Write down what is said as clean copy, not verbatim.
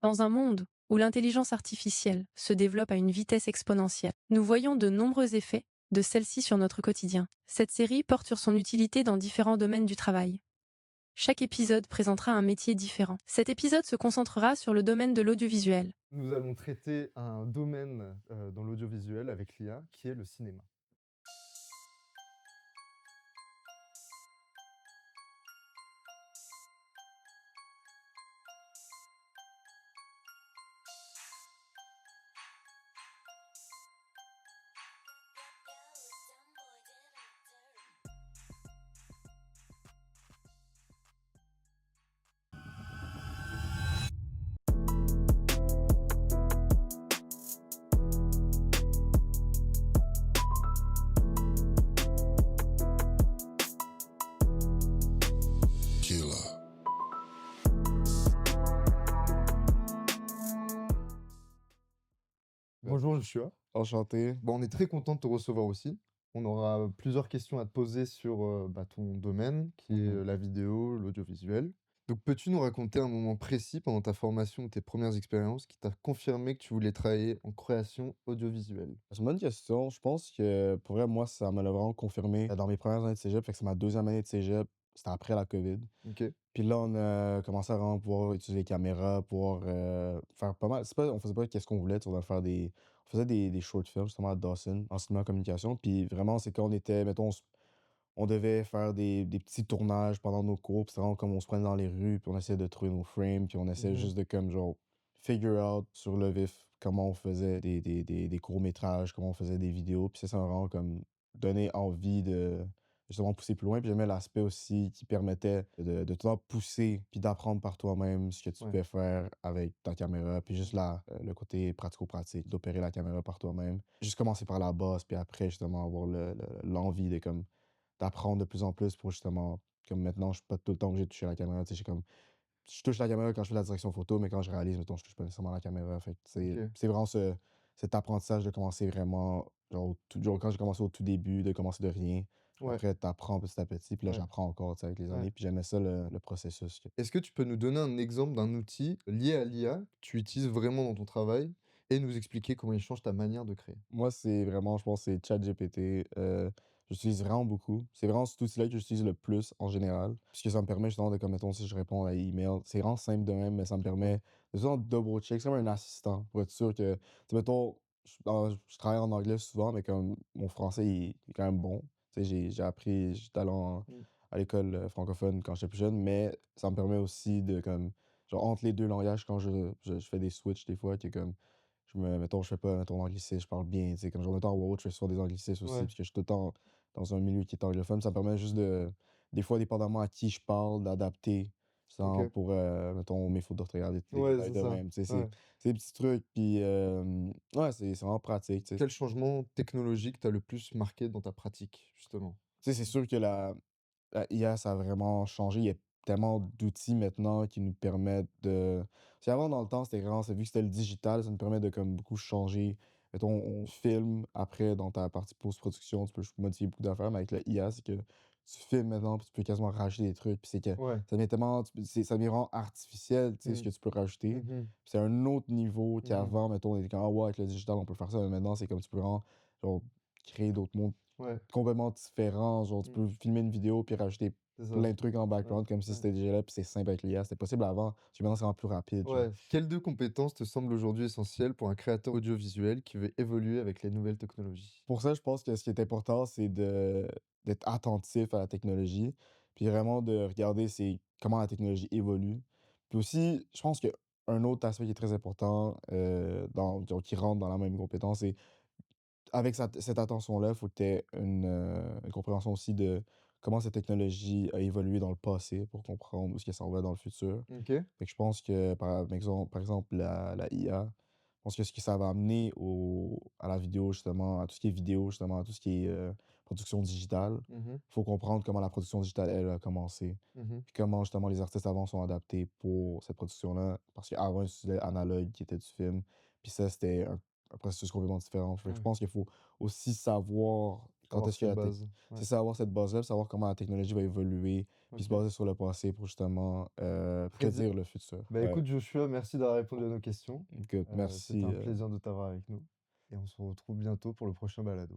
Dans un monde où l'intelligence artificielle se développe à une vitesse exponentielle, nous voyons de nombreux effets de celle-ci sur notre quotidien. Cette série porte sur son utilité dans différents domaines du travail. Chaque épisode présentera un métier différent. Cet épisode se concentrera sur le domaine de l'audiovisuel. Nous allons traiter un domaine dans l'audiovisuel avec l'IA qui est le cinéma. Bonjour Joshua. Enchanté. Bon, on est très content de te recevoir aussi. On aura plusieurs questions à te poser sur ton domaine qui est la vidéo, l'audiovisuel. Donc peux-tu nous raconter un moment précis pendant ta formation ou tes premières expériences qui t'a confirmé que tu voulais travailler en création audiovisuelle? C'est une bonne question. Je pense que pour vrai, moi, ça me l'a vraiment confirmé dans mes premières années de cégep. Fait que c'est ma deuxième année de cégep. C'était après la COVID. Ok. Puis là, on a commencé à vraiment pouvoir utiliser les caméras, pouvoir faire pas mal. C'est pas, on faisait pas qu'est-ce qu'on voulait. Tu sais, on faisait des short films justement à Dawson, en cinéma communication. Puis vraiment, c'est quand on était, mettons, on devait faire des petits tournages pendant nos cours. Puis c'est vraiment comme on se prenait dans les rues, puis on essayait de trouver nos frames, puis on essayait Mhm. juste de comme genre figure out sur le vif comment on faisait des courts-métrages, comment on faisait des vidéos. Puis ça m'a vraiment comme donné envie de justement pousser plus loin. Puis j'aimais l'aspect aussi qui permettait de tout le temps pousser, puis d'apprendre par toi-même ce que tu Ouais. pouvais faire avec ta caméra. Puis juste là, le côté pratico-pratique, d'opérer la caméra par toi-même. Juste commencer par la base, puis après justement avoir l'envie de comme d'apprendre de plus en plus pour justement comme maintenant, je suis pas tout le temps obligé de toucher la caméra, tu sais, j'ai comme je touche la caméra quand je fais la direction photo, mais quand je réalise, mettons, je touche pas nécessairement la caméra. Fait que Ok. c'est vraiment cet apprentissage de commencer vraiment, genre quand j'ai commencé au tout début, de commencer de rien. Ouais. Après, tu apprends petit à petit, puis là, Ouais. j'apprends encore, tu sais, avec les Ouais. années, puis j'aimais ça, le processus. Est-ce que tu peux nous donner un exemple d'un outil lié à l'IA que tu utilises vraiment dans ton travail et nous expliquer comment il change ta manière de créer? Moi, c'est vraiment, je pense, c'est ChatGPT. J'utilise vraiment beaucoup. C'est vraiment cet outil-là que j'utilise le plus en général. Puisque ça me permet justement de, comme mettons, si je réponds à email, c'est vraiment simple de même, mais ça me permet de toujours double-check. C'est comme un assistant pour être sûr que, tu sais, mettons, je travaille en anglais souvent, mais comme mon français il est quand même bon. Tu sais, j'ai appris, j'étais allé Mm. à l'école francophone quand j'étais plus jeune, mais ça me permet aussi de, comme, genre, entre les deux langages, quand je fais des switches des fois, que comme, mettons, je fais pas, mettons, anglicisme, je parle bien, tu sais, comme genre, mettons, en Word, je fais souvent des anglicismes aussi, Ouais. parce que je suis tout le temps dans un milieu qui est anglophone. Ça me permet juste de, des fois, dépendamment à qui je parle, d'adapter, sans Ok. pour, mettons, mes fautes d'orthographe, des Ouais, détails c'est de ça. même, tu sais, Ouais. c'est des petits trucs, puis, ouais, c'est vraiment pratique, tu sais. Quel changement technologique t'a le plus marqué dans ta pratique, justement? Tu sais, c'est sûr que la IA, ça a vraiment changé. Il y a tellement d'outils maintenant qui nous permettent de. Si avant, dans le temps, c'était grand, c'est vu que c'était le digital, ça nous permet de comme beaucoup changer. Mettons, on filme après dans ta partie post-production, tu peux modifier beaucoup d'affaires, mais avec la IA, c'est que tu filmes maintenant, puis tu peux quasiment rajouter des trucs, puis c'est que Ouais. ça devient tellement. Ça devient vraiment artificiel, tu sais, ce Mmh. que tu peux rajouter. Mmh. Puis c'est un autre niveau Mmh. qu'avant, mettons, on était comme, ah ouais, avec le digital, on peut faire ça, mais maintenant, c'est comme tu peux vraiment, genre, créer d'autres mondes Ouais. complètement différent. Genre, tu Mmh. peux filmer une vidéo puis rajouter C'est ça. plein de trucs en Ouais. background comme si Ouais. c'était déjà là, puis c'est simple avec l'IA. C'était possible avant, parce que maintenant, c'est vraiment plus rapide, genre. Ouais. Quelles 2 compétences te semblent aujourd'hui essentielles pour un créateur audiovisuel qui veut évoluer avec les nouvelles technologies? Pour ça, je pense que ce qui est important, c'est d'être attentif à la technologie, puis vraiment de regarder c'est comment la technologie évolue. Puis aussi, je pense qu'un autre aspect qui est très important, genre, qui rentre dans la même compétence, c'est avec cette attention-là, il faut que tu aies une compréhension aussi de comment cette technologie a évolué dans le passé pour comprendre où est-ce que ça en va dans le futur. OK. Fait que je pense que, par exemple, la IA, je pense que ce que ça va amener à la vidéo, justement, à tout ce qui est vidéo, justement, à tout ce qui est production digitale, Mmh. il faut comprendre comment la production digitale, elle, a commencé. Mmh. Puis comment, justement, les artistes avant sont adaptés pour cette production-là. Parce qu'avant, ils utilisaient analogue qui était du film. Puis ça, c'était un processus complètement différent. Fait que je Ouais. pense qu'il faut aussi savoir quand Avoir est-ce que cette la tech base. Ouais, c'est ça, avoir cette base-là, savoir comment la technologie va évoluer, puis se OK. baser sur le passé pour justement, Très bien. prédire le futur. Bah, Ouais, écoute Joshua, merci d'avoir répondu à nos questions. good, C'était merci, un plaisir de t'avoir avec nous et on se retrouve bientôt pour le prochain balado.